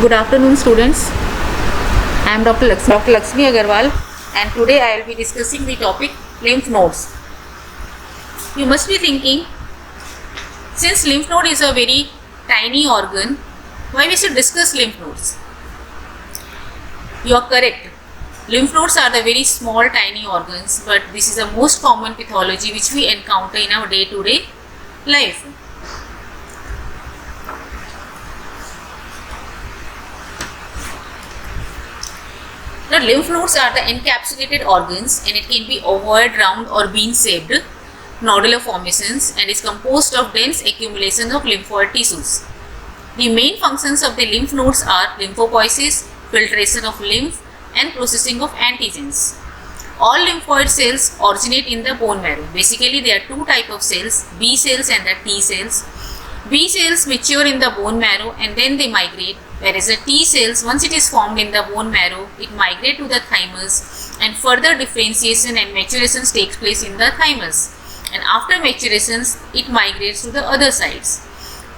Good afternoon, students. I am Dr. Lakshmi Agarwal, and today I will be discussing the topic lymph nodes. You must be thinking, since lymph node is a very tiny organ, why we should discuss lymph nodes? You are correct. Lymph nodes are the very small tiny organs, but this is the most common pathology which we encounter in our day-to-day life. The lymph nodes are the encapsulated organs, and it can be ovoid, round or bean-shaped nodular formations, and is composed of dense accumulation of lymphoid tissues. The main functions of the lymph nodes are lymphopoiesis, filtration of lymph, and processing of antigens. All lymphoid cells originate in the bone marrow. Basically, there are two types of cells, B cells and the T cells. B cells mature in the bone marrow and then they migrate, whereas the T cells, once it is formed in the bone marrow, it migrates to the thymus, and further differentiation and maturation takes place in the thymus, and after maturations it migrates to the other sides.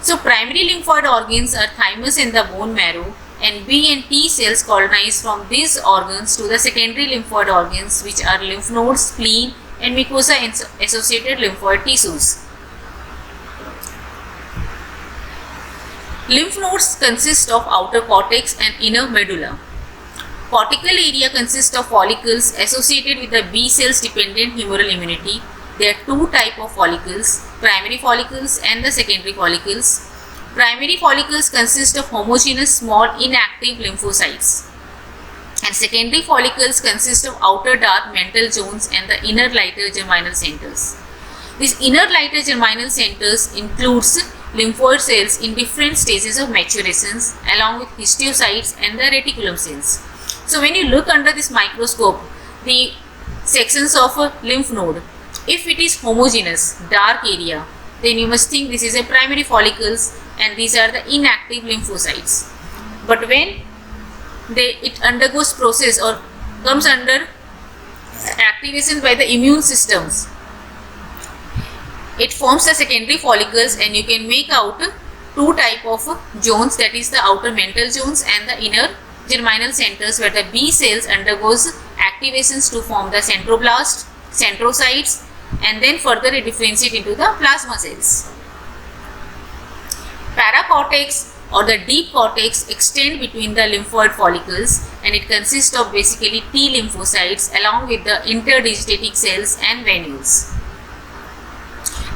So primary lymphoid organs are thymus and the bone marrow, and B and T cells colonize from these organs to the secondary lymphoid organs, which are lymph nodes, spleen and mucosa associated lymphoid tissues. Lymph nodes consist of outer cortex and inner medulla. Cortical area consists of follicles associated with the B cells dependent humoral immunity. There are two types of follicles, primary follicles and the secondary follicles. Primary follicles consist of homogeneous small inactive lymphocytes, and secondary follicles consist of outer dark mantle zones and the inner lighter germinal centers. These inner lighter germinal centers includes lymphoid cells in different stages of maturations along with histiocytes and the reticulum cells. So when you look under this microscope, the sections of a lymph node, if it is homogeneous, dark area, then you must think this is a primary follicles and these are the inactive lymphocytes. But when it undergoes process or comes under activation by the immune systems, it forms the secondary follicles, and you can make out two type of zones, that is the outer mantle zones and the inner germinal centers, where the B cells undergoes activations to form the centroblast, centrocytes, and then further it differentiate into the plasma cells. Paracortex or the deep cortex extend between the lymphoid follicles, and it consists of basically T lymphocytes along with the interdigitating cells and venules.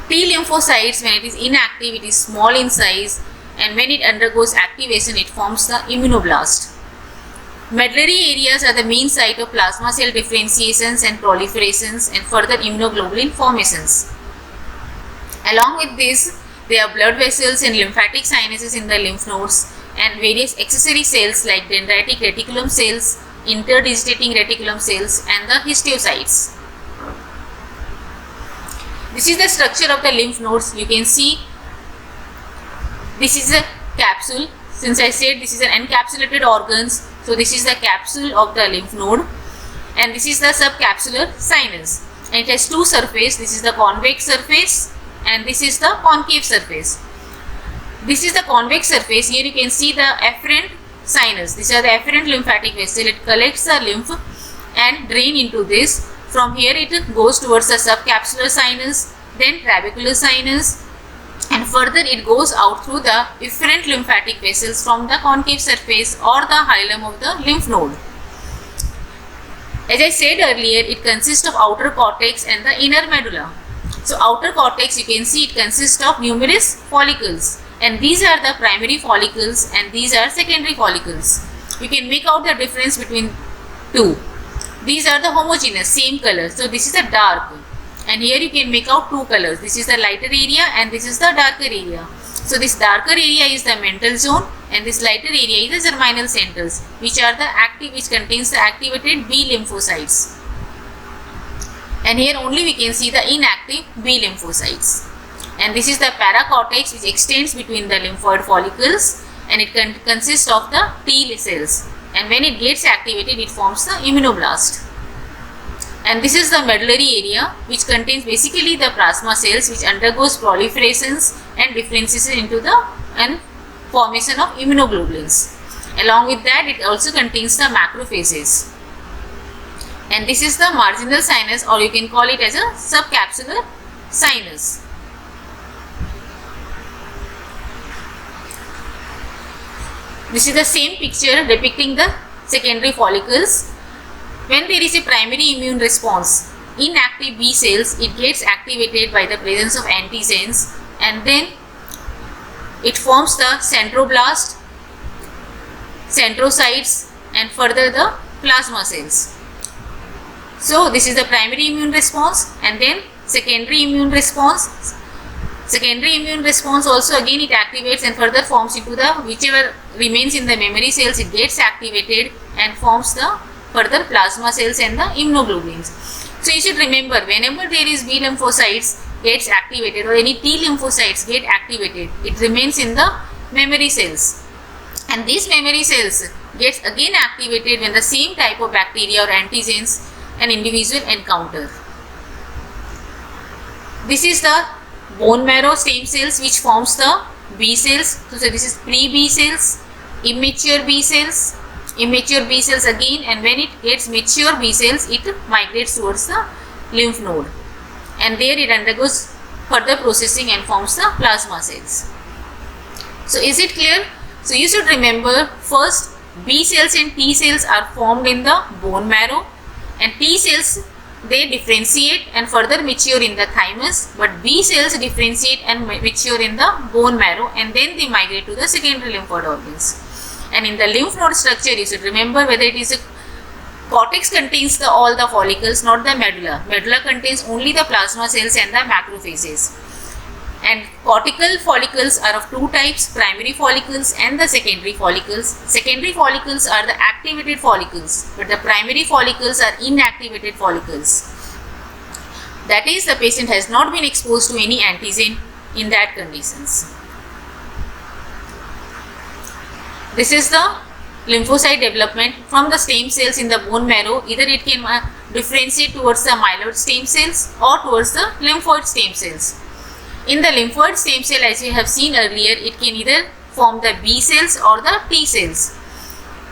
T lymphocytes, when it is inactive, it is small in size, and when it undergoes activation, it forms the immunoblast. Medullary areas are the main site of plasma cell differentiations and proliferations and further immunoglobulin formations. Along with this, there are blood vessels and lymphatic sinuses in the lymph nodes, and various accessory cells like dendritic reticulum cells, interdigitating reticulum cells, and the histiocytes. This is the structure of the lymph nodes. You can see this is a capsule. Since I said this is an encapsulated organs, so this is the capsule of the lymph node, and this is the subcapsular sinus, and it has two surfaces. This is the convex surface and this is the concave surface. This is the convex surface. Here you can see the afferent sinus. These are the afferent lymphatic vessel. It collects the lymph and drain into this. From here it goes towards the subcapsular sinus, then trabecular sinus, and further it goes out through the efferent lymphatic vessels from the concave surface or the hilum of the lymph node. As I said earlier, it consists of outer cortex and the inner medulla. So outer cortex, you can see it consists of numerous follicles, and these are the primary follicles and these are secondary follicles. You can make out the difference between two. These are the homogeneous, same color. So this is the dark, and here you can make out two colors. This is the lighter area and this is the darker area. So this darker area is the mantle zone and this lighter area is the germinal centers, which are the active, which contains the activated B lymphocytes. And here only we can see the inactive B lymphocytes. And this is the paracortex, which extends between the lymphoid follicles, and it consists of the T cells. And when it gets activated, it forms the immunoblast. And this is the medullary area, which contains basically the plasma cells, which undergoes proliferations and differentiation into the formation of immunoglobulins. Along with that, it also contains the macrophages. And this is the marginal sinus, or you can call it as a subcapsular sinus. This is the same picture depicting the secondary follicles. When there is a primary immune response, inactive B cells, it gets activated by the presence of antigens, and then it forms the centroblast, centrocytes, and further the plasma cells. So this is the primary immune response, and then secondary immune response. Secondary immune response also again it activates and further forms into the whichever remains in the memory cells, it gets activated and forms the further plasma cells and the immunoglobulins. So you should remember, whenever there is B lymphocytes gets activated or any T lymphocytes get activated, it remains in the memory cells, and these memory cells gets again activated when the same type of bacteria or antigens an individual encounter. This is the bone marrow stem cells which forms the B cells. So this is pre-B cells, immature B cells, immature B cells again, and when it gets mature B cells, it migrates towards the lymph node, and there it undergoes further processing and forms the plasma cells. So is it clear? So you should remember, first B cells and T cells are formed in the bone marrow, and T cells they differentiate and further mature in the thymus, but B cells differentiate and mature in the bone marrow, and then they migrate to the secondary lymphoid organs. And in the lymph node structure, you should remember whether it is a cortex contains all the follicles, not the medulla. Medulla contains only the plasma cells and the macrophages. And cortical follicles are of two types, primary follicles and the secondary follicles. Secondary follicles are the activated follicles, but the primary follicles are inactivated follicles. That is, the patient has not been exposed to any antigen in that conditions. This is the lymphocyte development from the stem cells in the bone marrow. Either it can differentiate towards the myeloid stem cells or towards the lymphoid stem cells. In the lymphoid stem cell, as we have seen earlier, it can either form the B cells or the T cells.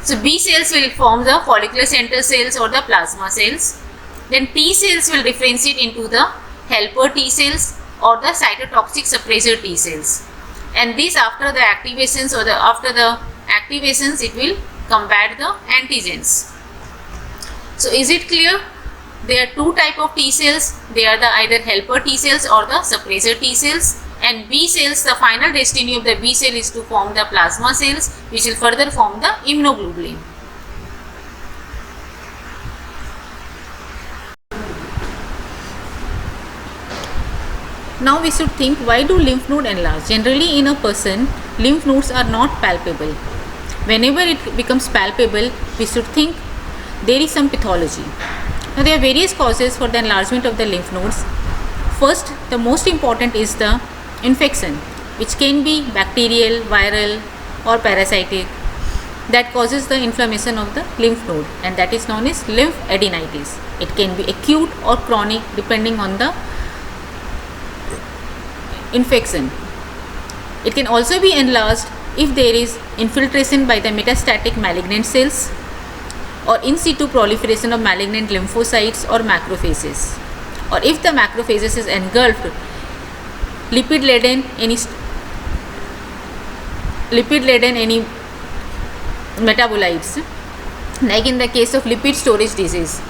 So B cells will form the follicular center cells or the plasma cells. Then T cells will differentiate into the helper T cells or the cytotoxic suppressor T cells. And these, after the activations or after the activations, it will combat the antigens. So is it clear? There are two types of T cells. They are the either helper T cells or the suppressor T cells. And B cells, the final destiny of the B cell is to form the plasma cells, which will further form the immunoglobulin. Now we should think, why do lymph node enlarge? Generally in a person, lymph nodes are not palpable. Whenever it becomes palpable, we should think there is some pathology. Now there are various causes for the enlargement of the lymph nodes. First, the most important is the infection, which can be bacterial, viral or parasitic, that causes the inflammation of the lymph node, and that is known as lymphadenitis. It can be acute or chronic depending on the infection. It can also be enlarged if there is infiltration by the metastatic malignant cells or in situ proliferation of malignant lymphocytes or macrophages, or if the macrophages is engulfed lipid laden any metabolites, like in the case of lipid storage disease,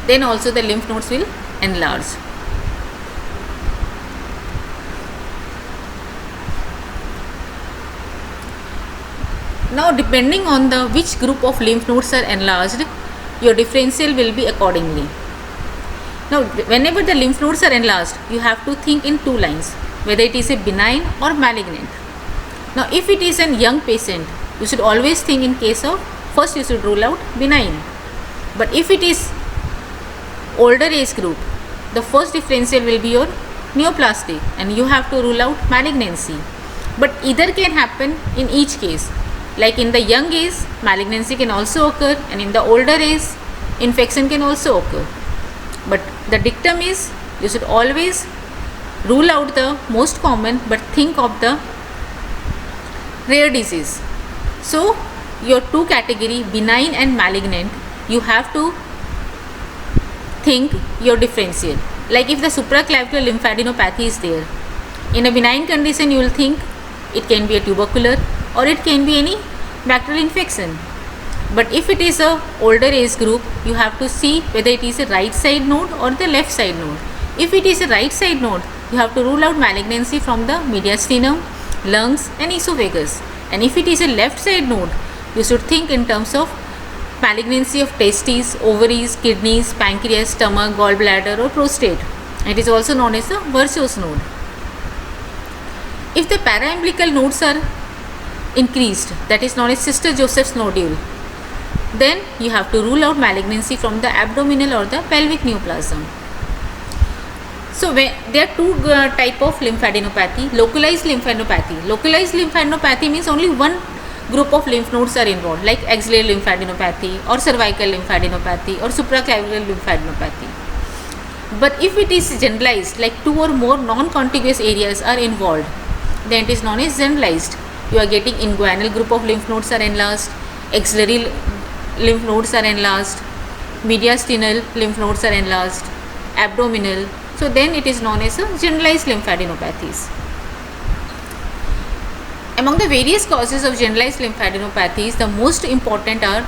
then also the lymph nodes will enlarge. Now depending on the which group of lymph nodes are enlarged, your differential will be accordingly. Now whenever the lymph nodes are enlarged, you have to think in two lines, whether it is a benign or malignant. Now if it is a young patient, you should always think in case of, first you should rule out benign. But if it is older age group, the first differential will be your neoplastic and you have to rule out malignancy. But either can happen in each case. Like in the young age, malignancy can also occur, and in the older age, infection can also occur. But the dictum is, you should always rule out the most common but think of the rare disease. So your two category, benign and malignant, you have to think your differential. Like if the supraclavicular lymphadenopathy is there, in a benign condition you will think it can be a tubercular or it can be any bacterial infection. But if it is a older age group, you have to see whether it is a right side node or the left side node. If it is a right side node, you have to rule out malignancy from the mediastinum, lungs and esophagus. And if it is a left side node, you should think in terms of malignancy of testes, ovaries, kidneys, pancreas, stomach, gallbladder or prostate. It is also known as the Virchow's node. If the paraumbilical nodes are increased, that is known as Sister Joseph's nodule, then you have to rule out malignancy from the abdominal or the pelvic neoplasm. So there are two type of lymphadenopathy. Localized lymphadenopathy. Localized lymphadenopathy means only one group of lymph nodes are involved, like axillary lymphadenopathy or cervical lymphadenopathy or supraclavicular lymphadenopathy. But if it is generalized, like two or more non-contiguous areas are involved, then it is known as generalized. You are getting inguinal group of lymph nodes are enlarged, axillary lymph nodes are enlarged, mediastinal lymph nodes are enlarged, abdominal. So then it is known as a generalized lymphadenopathies. Among the various causes of generalized lymphadenopathies, the most important are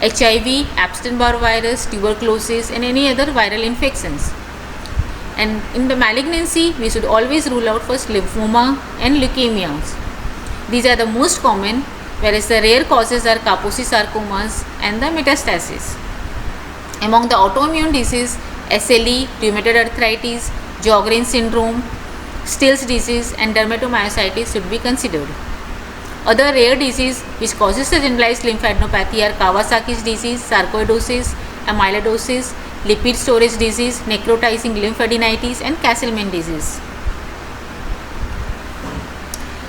HIV, Epstein-Barr virus, tuberculosis and any other viral infections. And in the malignancy, we should always rule out first lymphoma and leukemias. These are the most common, whereas the rare causes are Kaposi sarcomas and the metastasis. Among the autoimmune disease, SLE, rheumatoid arthritis, Sjogren's syndrome, Still's disease and dermatomyositis should be considered. Other rare disease which causes the generalized lymphadenopathy are Kawasaki's disease, sarcoidosis, amyloidosis, lipid storage disease, necrotizing lymphadenitis and Castleman disease.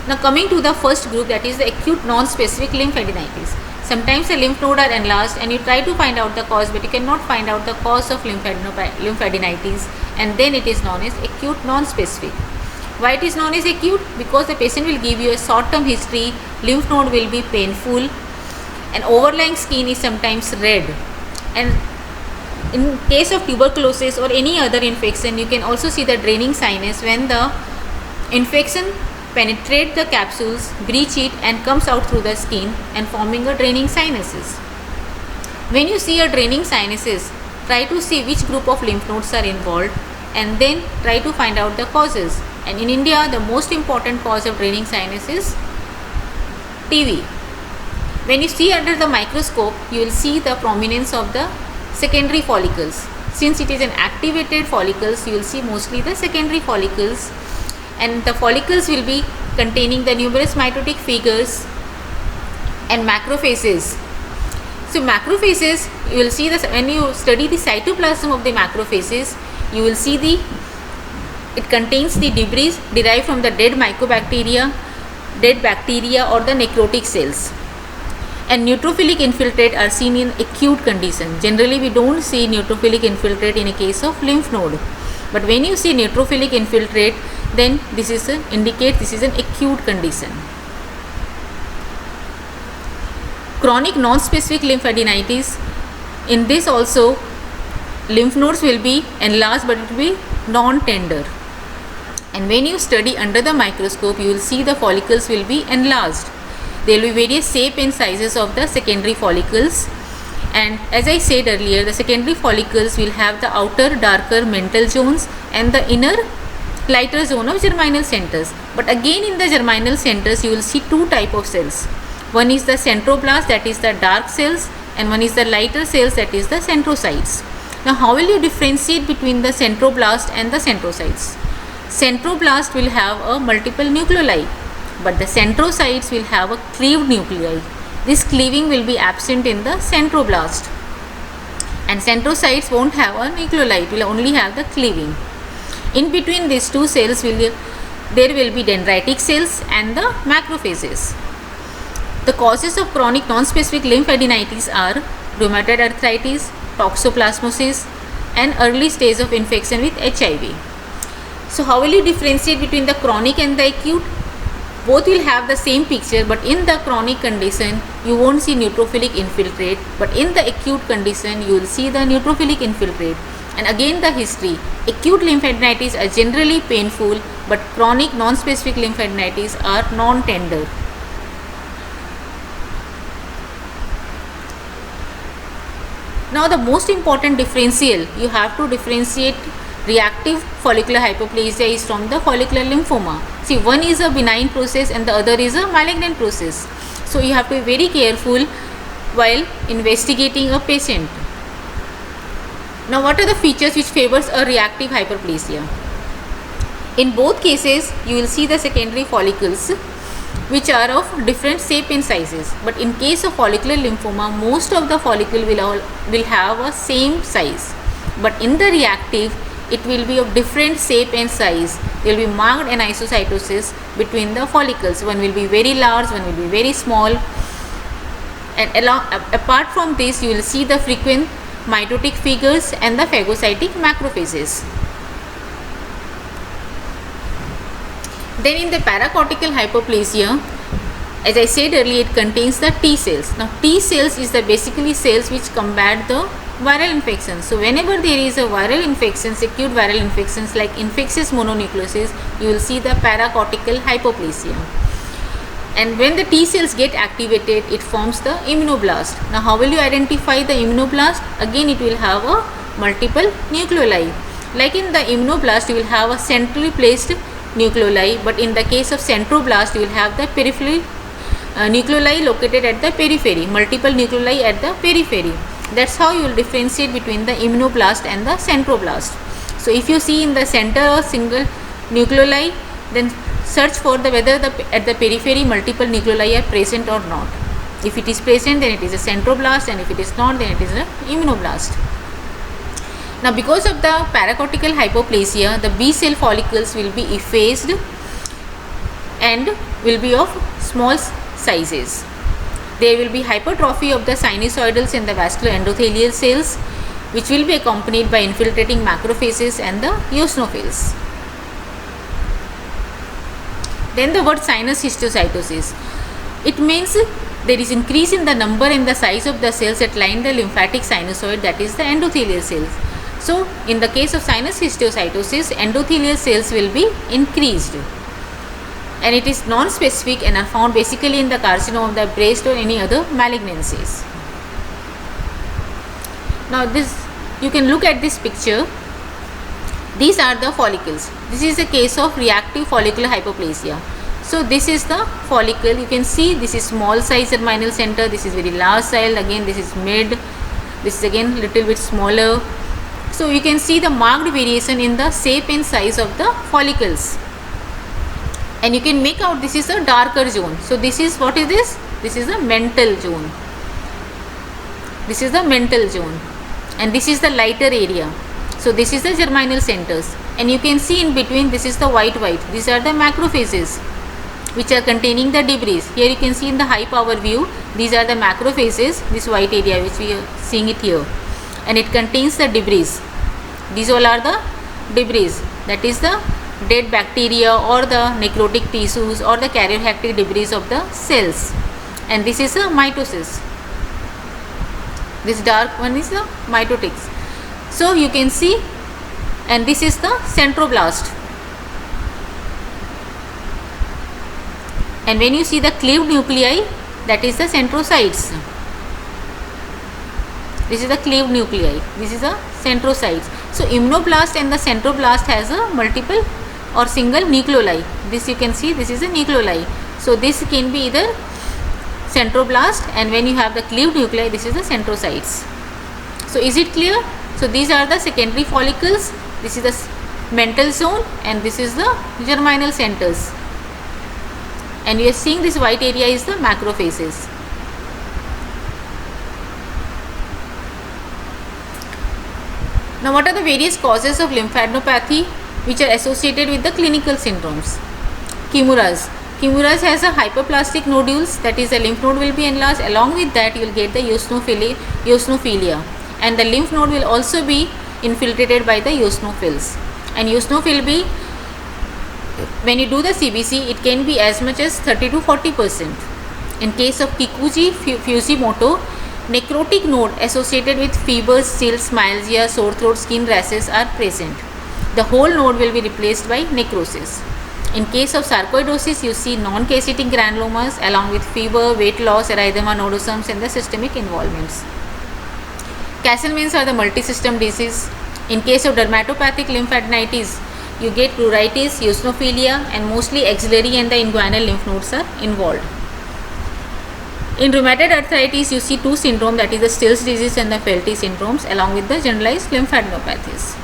Now coming to the first group, that is the acute non-specific lymphadenitis. Sometimes the lymph node are enlarged and you try to find out the cause, but you cannot find out the cause of lymphadenitis, and then it is known as acute non-specific. Why it is known as acute? Because the patient will give you a short-term history, lymph node will be painful and overlying skin is sometimes red. And in case of tuberculosis or any other infection, you can also see the draining sinus when the infection penetrates the capsules, breach it and comes out through the skin and forming a draining sinuses. When you see a draining sinuses, try to see which group of lymph nodes are involved and then try to find out the causes. And in India, the most important cause of draining sinus is TB. When you see under the microscope, you will see the prominence of the secondary follicles. Since it is an activated follicles, you will see mostly the secondary follicles, and the follicles will be containing the numerous mitotic figures and macrophages. So macrophages, you will see this when you study the cytoplasm of the macrophages, you will see it contains the debris derived from the dead mycobacteria, dead bacteria or the necrotic cells. And neutrophilic infiltrate are seen in acute condition. Generally we don't see neutrophilic infiltrate in a case of lymph node, but when you see neutrophilic infiltrate, then this is indicate this is an acute condition. Chronic non-specific lymphadenitis, in this also lymph nodes will be enlarged but it will be non-tender, and when you study under the microscope, you will see the follicles will be enlarged. There will be various shape and sizes of the secondary follicles, and as I said earlier, the secondary follicles will have the outer darker mental zones and the inner lighter zone of germinal centers. But again in the germinal centers you will see two type of cells. One is the centroblast, that is the dark cells, and one is the lighter cells, that is the centrocytes. Now how will you differentiate between the centroblast and the centrocytes? Centroblast will have a multiple nucleoli, but the centrocytes will have a cleaved nuclei. This cleaving will be absent in the centroblast, and centrocytes won't have a nucleoli, it will only have the cleaving. In between these two cells there will be dendritic cells and the macrophages. The causes of chronic non-specific lymphadenitis are rheumatoid arthritis, toxoplasmosis and early stage of infection with HIV. So how will you differentiate between the chronic and the acute? Both will have the same picture, but in the chronic condition you won't see neutrophilic infiltrate, but in the acute condition you will see the neutrophilic infiltrate. And again the history, acute lymphadenitis are generally painful, but chronic non-specific lymphadenitis are non-tender. Now the most important differential, you have to differentiate reactive follicular hyperplasia is from the follicular lymphoma. See, one is a benign process and the other is a malignant process. So you have to be very careful while investigating a patient. Now what are the features which favors a reactive hyperplasia? In both cases you will see the secondary follicles which are of different shape and sizes, but in case of follicular lymphoma most of the follicle will have a same size, but in the reactive it will be of different shape and size. There will be marked anisocytosis between the follicles. One will be very large, one will be very small, and apart from this you will see the frequent mitotic figures and the phagocytic macrophages. Then in the paracortical hyperplasia, as I said earlier, it contains the T cells. Now T cells is the basically cells which combat the viral infections. So whenever there is a viral infections, acute viral infections like infectious mononucleosis, you will see the paracortical hypoplasia. And when the T cells get activated, it forms the immunoblast. Now how will you identify the immunoblast? Again it will have a multiple nucleoli. Like in the immunoblast you will have a centrally placed nucleoli, but in the case of centroblast you will have the peripheral nucleoli located at the periphery, multiple nucleoli at the periphery. That's how you will differentiate between the immunoblast and the centroblast. So if you see in the center a single nucleoli, then search for the whether at the periphery multiple nucleoli are present or not. If it is present, then it is a centroblast, and if it is not, then it is an immunoblast. Now because of the paracortical hypoplasia, the B cell follicles will be effaced and will be of small sizes. There will be hypertrophy of the sinusoidals and the vascular endothelial cells, which will be accompanied by infiltrating macrophages and the eosinophils. Then the word sinus histiocytosis. It means there is increase in the number and the size of the cells that line the lymphatic sinusoid, that is the endothelial cells. So in the case of sinus histiocytosis, endothelial cells will be increased, and it is non-specific and are found basically in the carcinoma of the breast or any other malignancies. Now this, you can look at this picture. These are the follicles. This is a case of reactive follicular hypoplasia. So this is the follicle. You can see this is small size germinal center, this is very large size, again this is mid, this is again little bit smaller. So you can see the marked variation in the shape and size of the follicles, and you can make out this is a darker zone. So this is, what is this? This is a mental zone. This is the mental zone, and this is the lighter area. So this is the germinal centers, and you can see in between this is the white. These are the macrophages which are containing the debris. Here you can see in the high power view, these are the macrophages, this white area which we are seeing it here, and it contains the debris. These all are the debris, that is the dead bacteria or the necrotic tissues or the karyohectic debris of the cells. And this is a mitosis. This dark one is the mitotics. So you can see, and this is the centroblast. And when you see the cleaved nuclei, that is the centrocytes. This is the cleaved nuclei. This is the centrocytes. So immunoblast and the centroblast has a multiple or single nucleoli. This you can see, this is a nucleoli. So this can be either centroblast, and when you have the cleaved nuclei, this is the centrocytes. So is it clear? So these are the secondary follicles, this is the mental zone, and this is the germinal centers. And we are seeing this white area is the macrophages. Now what are the various causes of lymphadenopathy which are associated with the clinical syndromes? Chimeras. Chimeras has a hyperplastic nodules, that is the lymph node will be enlarged. Along with that you will get the eosinophilia, and the lymph node will also be infiltrated by the eosinophils, and eosinophil will be When you do the CBC, it can be as much as 30 to 40%. In case of Kikuchi Fujimoto, necrotic node associated with fevers, chills, myalgia, sore throat, skin rashes are present. The whole node will be replaced by necrosis. In case of sarcoidosis, you see non-casseting granulomas along with fever, weight loss, erythema nodosums and the systemic involvements. Castleman's are the multi-system disease. In case of dermatopathic lymphadenitis, you get pruritus, eosinophilia and mostly axillary and the inguinal lymph nodes are involved. In rheumatoid arthritis, you see two syndromes, that is the Still's disease and the Felty syndromes along with the generalized lymphadenopathies.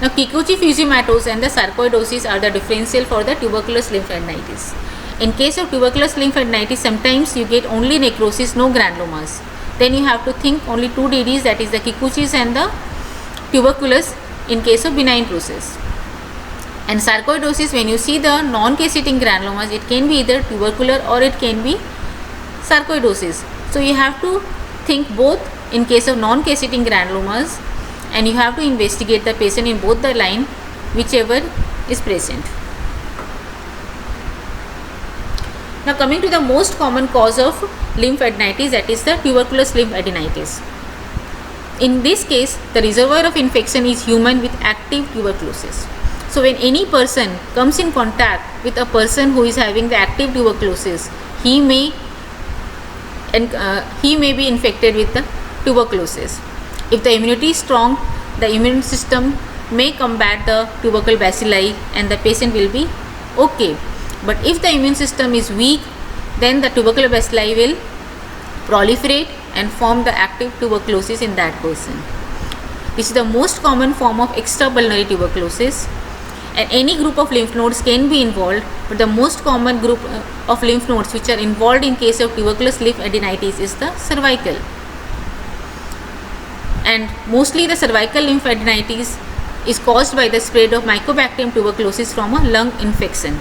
Now Kikuchi Fujimoto's and the sarcoidosis are the differential for the tuberculous lymphadenitis. In case of tuberculous lymphadenitis, sometimes you get only necrosis, no granulomas. Then you have to think only two DDs, that is the Kikuchi's and the tuberculous in case of benign process. And sarcoidosis, when you see the non-casseting granulomas, it can be either tubercular or it can be sarcoidosis. So you have to think both in case of non-casseting granulomas, and you have to investigate the patient in both the line, whichever is present. Now coming to the most common cause of lymphadenitis, that is the tuberculous lymphadenitis. In this case, the reservoir of infection is human with active tuberculosis. So when any person comes in contact with a person who is having the active tuberculosis, he may be infected with the tuberculosis. If the immunity is strong, the immune system may combat the tubercle bacilli and the patient will be okay. But if the immune system is weak, then the tubercle bacilli will proliferate and form the active tuberculosis in that person. This is the most common form of extrapulmonary tuberculosis, and any group of lymph nodes can be involved, but the most common group of lymph nodes which are involved in case of tuberculous lymphadenitis is the cervical. And mostly the cervical lymphadenitis is caused by the spread of Mycobacterium tuberculosis from a lung infection.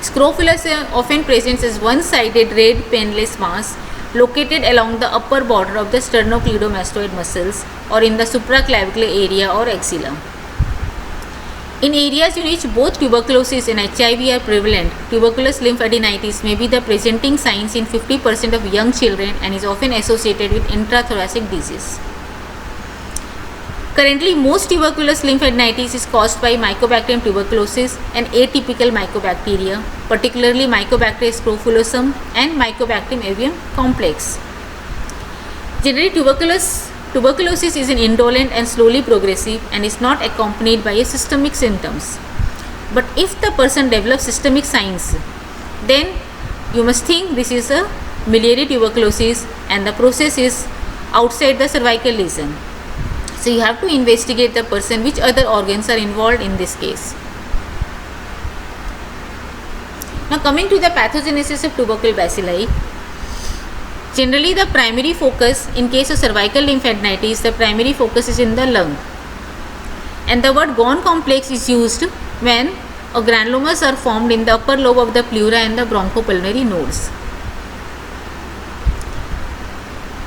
Scrofulus often presents as one-sided red painless mass located along the upper border of the sternocleidomastoid muscles or in the supraclavicular area or axilla. In areas in which both tuberculosis and HIV are prevalent, tuberculous lymphadenitis may be the presenting signs in 50% of young children and is often associated with intrathoracic disease. Currently, most tuberculous lymphadenitis is caused by Mycobacterium tuberculosis and atypical mycobacteria, particularly Mycobacterium scrofulosum and Mycobacterium avium complex. Generally, tuberculosis is an indolent and slowly progressive and is not accompanied by a systemic symptoms. But if the person develops systemic signs, then you must think this is a miliary tuberculosis and the process is outside the cervical lesion. So you have to investigate the person which other organs are involved in this case. Now coming to the pathogenesis of tubercle bacilli, generally the primary focus in case of cervical lymphadenitis, the primary focus is in the lung. And the word Ghon complex is used when granulomas are formed in the upper lobe of the pleura and the bronchopulmonary nodes.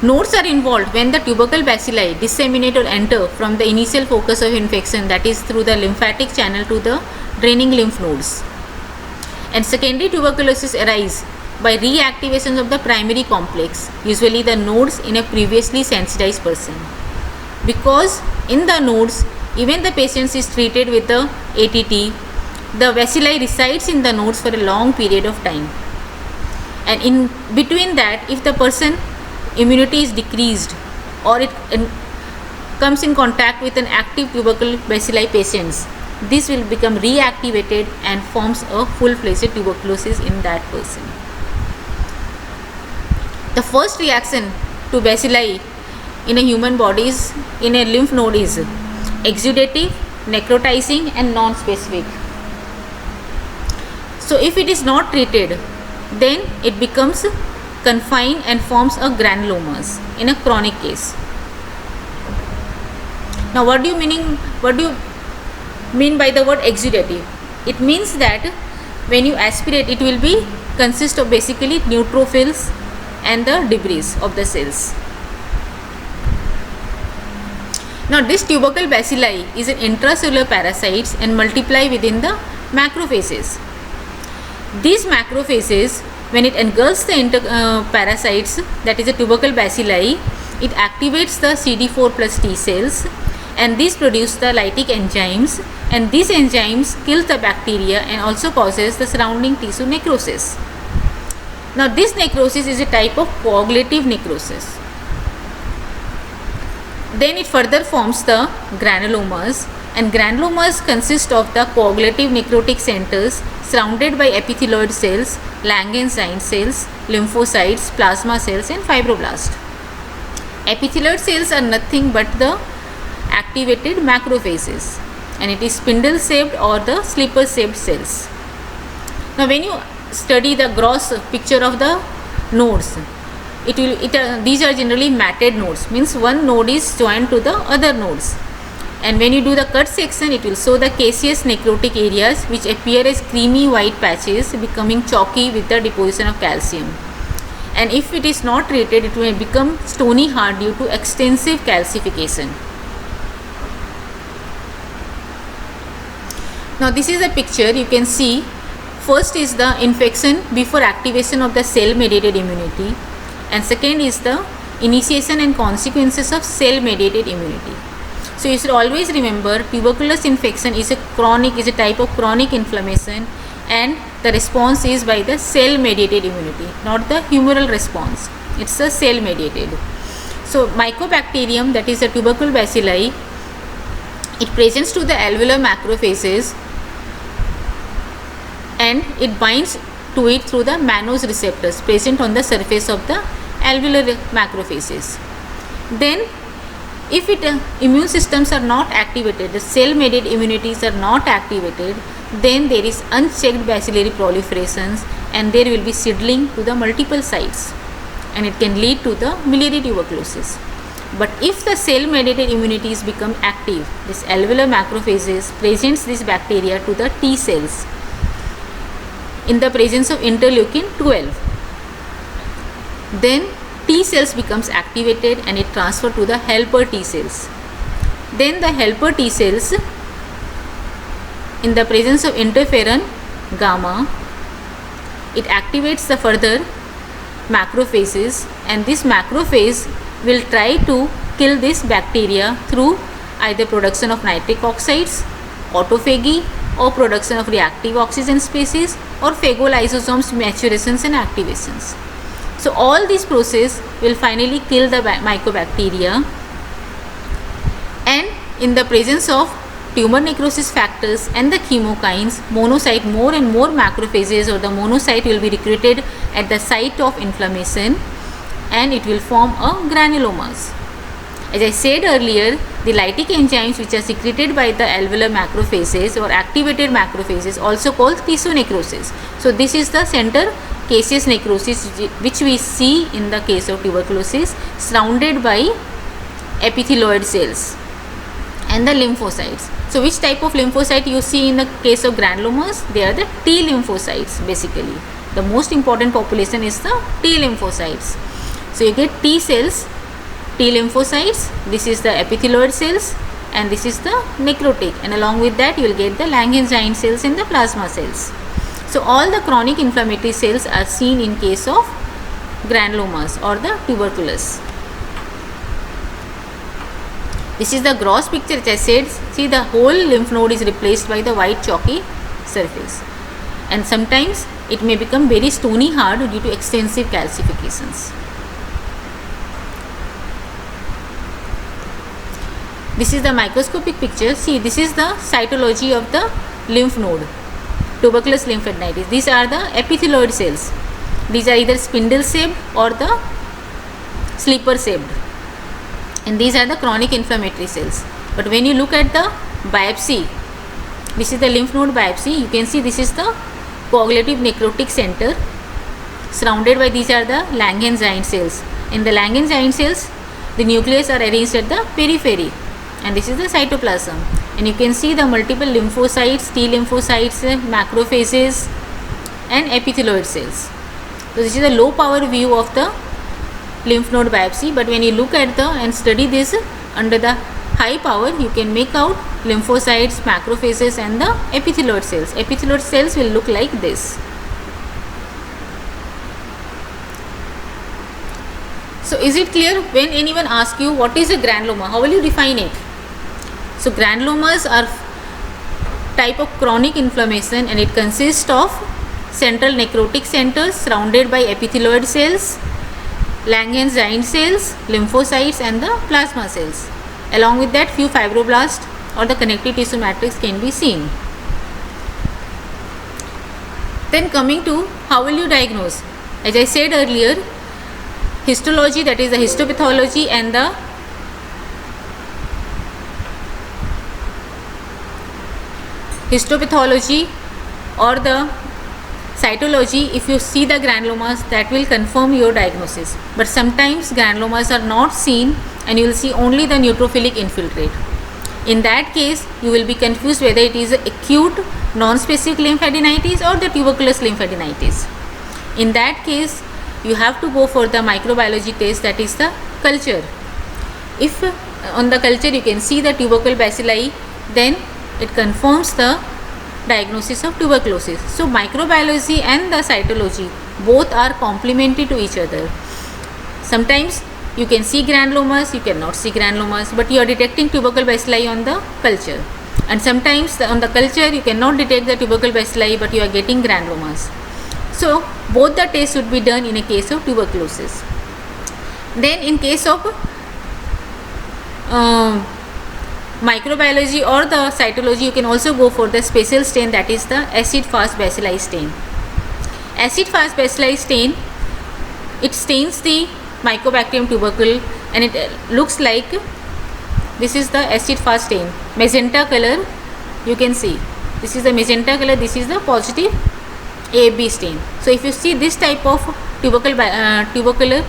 Nodes are involved when the tubercle bacilli disseminate or enter from the initial focus of infection, that is through the lymphatic channel to the draining lymph nodes. And secondary tuberculosis arise by reactivation of the primary complex, usually the nodes in a previously sensitized person. Because in the nodes, even the patient is treated with the ATT, the bacilli resides in the nodes for a long period of time. And in between that, if the person immunity is decreased or it comes in contact with an active tubercle bacilli patients, this will become reactivated and forms a full-fledged tuberculosis in that person. The first reaction to bacilli in a human body is in a lymph node is exudative, necrotizing and non-specific. So if it is not treated, then it becomes confined and forms a granulomas in a chronic case. Now what do you mean by the word exudative? It means that when you aspirate, it will be consist of basically neutrophils and the debris of the cells. Now this tubercle bacilli is an intracellular parasites and multiply within the macrophages. These macrophages, when it engulfs the parasites, that is the tubercle bacilli, it activates the CD4 plus T cells, and these produce the lytic enzymes, and these enzymes kill the bacteria and also causes the surrounding tissue necrosis. Now this necrosis is a type of coagulative necrosis. Then it further forms the granulomas, and granulomas consist of the coagulative necrotic centers surrounded by epithelioid cells, Langerhans cells, lymphocytes, plasma cells and fibroblasts. Epithelioid cells are nothing but the activated macrophages, and it is spindle shaped or the slipper shaped cells. Now when you study the gross picture of the nodes, these are generally matted nodes, means one node is joined to the other nodes, and when you do the cut section, it will show the caseous necrotic areas which appear as creamy white patches becoming chalky with the deposition of calcium, and if it is not treated, it will become stony hard due to extensive calcification. Now this is a picture. You can see first is the infection before activation of the cell mediated immunity, and second is the initiation and consequences of cell mediated immunity. So you should always remember, tuberculosis infection is a type of chronic inflammation, and the response is by the cell mediated immunity, not the humoral response. It's a cell mediated. So Mycobacterium, that is the tubercle bacilli, it presents to the alveolar macrophages and it binds to it through the mannose receptors present on the surface of the alveolar macrophages. Then if immune systems are not activated, the cell mediated immunities are not activated, then there is unchecked bacillary proliferations and there will be seedling to the multiple sites, and it can lead to the miliary tuberculosis. But if the cell mediated immunities become active, this alveolar macrophages presents this bacteria to the T cells in the presence of interleukin 12. Then T cells becomes activated and it transferred to the helper T cells. Then the helper T cells, in the presence of interferon gamma, it activates the further macrophages, and this macrophage will try to kill this bacteria through either production of nitric oxides, autophagy, or production of reactive oxygen species, or phagolysosomes maturations and activations. So all these processes will finally kill the mycobacteria, and in the presence of tumor necrosis factors and the chemokines, monocyte, more and more macrophages or the monocyte will be recruited at the site of inflammation and it will form a granulomas. As I said earlier, the lytic enzymes which are secreted by the alveolar macrophages or activated macrophages also called tissue necrosis. So this is the center caseous necrosis which we see in the case of tuberculosis, surrounded by epithelioid cells and the lymphocytes. So which type of lymphocyte you see in the case of granulomas? They are the T lymphocytes basically. The most important population is the T lymphocytes. So you get T cells, T lymphocytes, this is the epithelioid cells, and this is the necrotic, and along with that you will get the Langerhans cells and the plasma cells. So all the chronic inflammatory cells are seen in case of granulomas or the tuberculosis. This is the gross picture which I said. See, the whole lymph node is replaced by the white chalky surface, and sometimes it may become very stony hard due to extensive calcifications. This is the microscopic picture. See, this is the cytology of the lymph node, tuberculous lymphadenitis. These are the epithelioid cells. These are either spindle shaped or the slipper shaped, and these are the chronic inflammatory cells. But when you look at the biopsy, this is the lymph node biopsy, you can see this is the coagulative necrotic center, surrounded by these are the Langerhans cells. In the Langerhans cells, the nucleus are arranged at the periphery, and this is the cytoplasm, and you can see the multiple lymphocytes, T lymphocytes, macrophages and epithelioid cells. So this is a low power view of the lymph node biopsy, but when you look at the and study this under the high power, you can make out lymphocytes, macrophages and the epithelioid cells. Epithelioid cells will look like this. So is it clear? When anyone asks you what is a granuloma, how will you define it? So granulomas are type of chronic inflammation and it consists of central necrotic centers surrounded by epithelioid cells, Langerhans giant cells, lymphocytes and the plasma cells. Along with that, few fibroblasts or the connective tissue matrix can be seen. Then coming to how will you diagnose? As I said earlier, histology, that is the histopathology, and the histopathology or the cytology, if you see the granulomas, that will confirm your diagnosis. But sometimes granulomas are not seen and you will see only the neutrophilic infiltrate. In that case, you will be confused whether it is acute non-specific lymphadenitis or the tuberculous lymphadenitis. In that case, you have to go for the microbiology test, that is the culture. If on the culture you can see the tubercle bacilli, then it confirms the diagnosis of tuberculosis. So microbiology and the cytology both are complementary to each other. Sometimes you can see granulomas, you cannot see granulomas, but you are detecting tubercle bacilli on the culture. And sometimes on the culture you cannot detect the tubercle bacilli, but you are getting granulomas. So both the tests should be done in a case of tuberculosis. Then in case of microbiology or the cytology, you can also go for the special stain, that is the acid-fast bacilli stain. Acid-fast bacilli stain, it stains the Mycobacterium tubercle and it looks like this is the acid-fast stain, magenta color. You can see this is the magenta color, this is the positive AB stain. So if you see this type of tubercular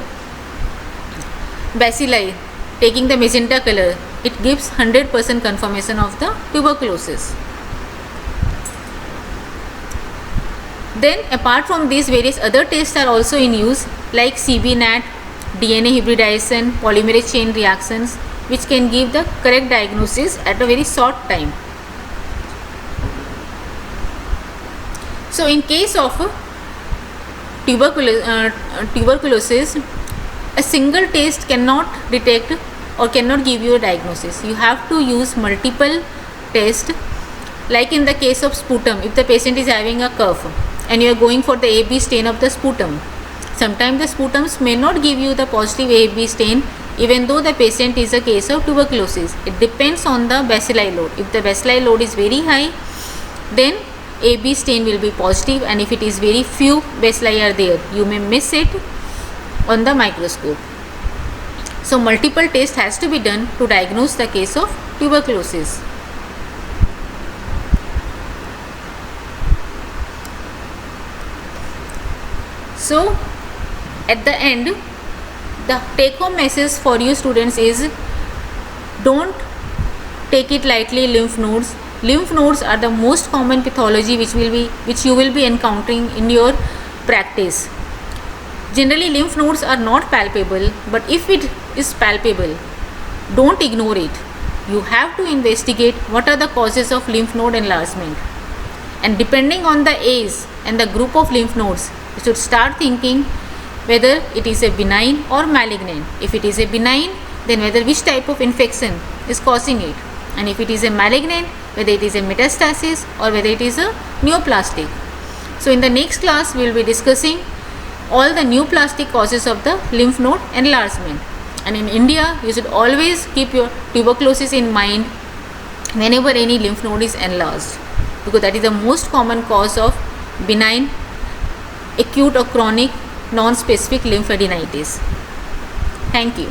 bacilli taking the magenta color, it gives 100% confirmation of the tuberculosis. Then apart from these, various other tests are also in use like CB-NAT, DNA hybridization, polymerase chain reactions, which can give the correct diagnosis at a very short time. So in case of tuberculosis, a single test cannot detect or cannot give you a diagnosis. You have to use multiple tests. Like in the case of sputum, if the patient is having a cough and you are going for the AB stain of the sputum, sometimes the sputums may not give you the positive AB stain even though the patient is a case of tuberculosis. It depends on the bacilli load. If the bacilli load is very high, then AB stain will be positive, and if it is very few bacilli are there, you may miss it on the microscope. So multiple tests has to be done to diagnose the case of tuberculosis. So at the end, the take home message for you students is, don't take it lightly lymph nodes. Lymph nodes are the most common pathology which you will be encountering in your practice. Generally lymph nodes are not palpable, but if it is palpable, don't ignore it. You have to investigate what are the causes of lymph node enlargement, and depending on the age and the group of lymph nodes, you should start thinking whether it is a benign or malignant. If it is a benign, then whether which type of infection is causing it, and if it is a malignant, whether it is a metastasis or whether it is a neoplastic. So in the next class we will be discussing all the neoplastic causes of the lymph node enlargement. And in India, you should always keep your tuberculosis in mind whenever any lymph node is enlarged, because that is the most common cause of benign, acute or chronic non-specific lymphadenitis. Thank you.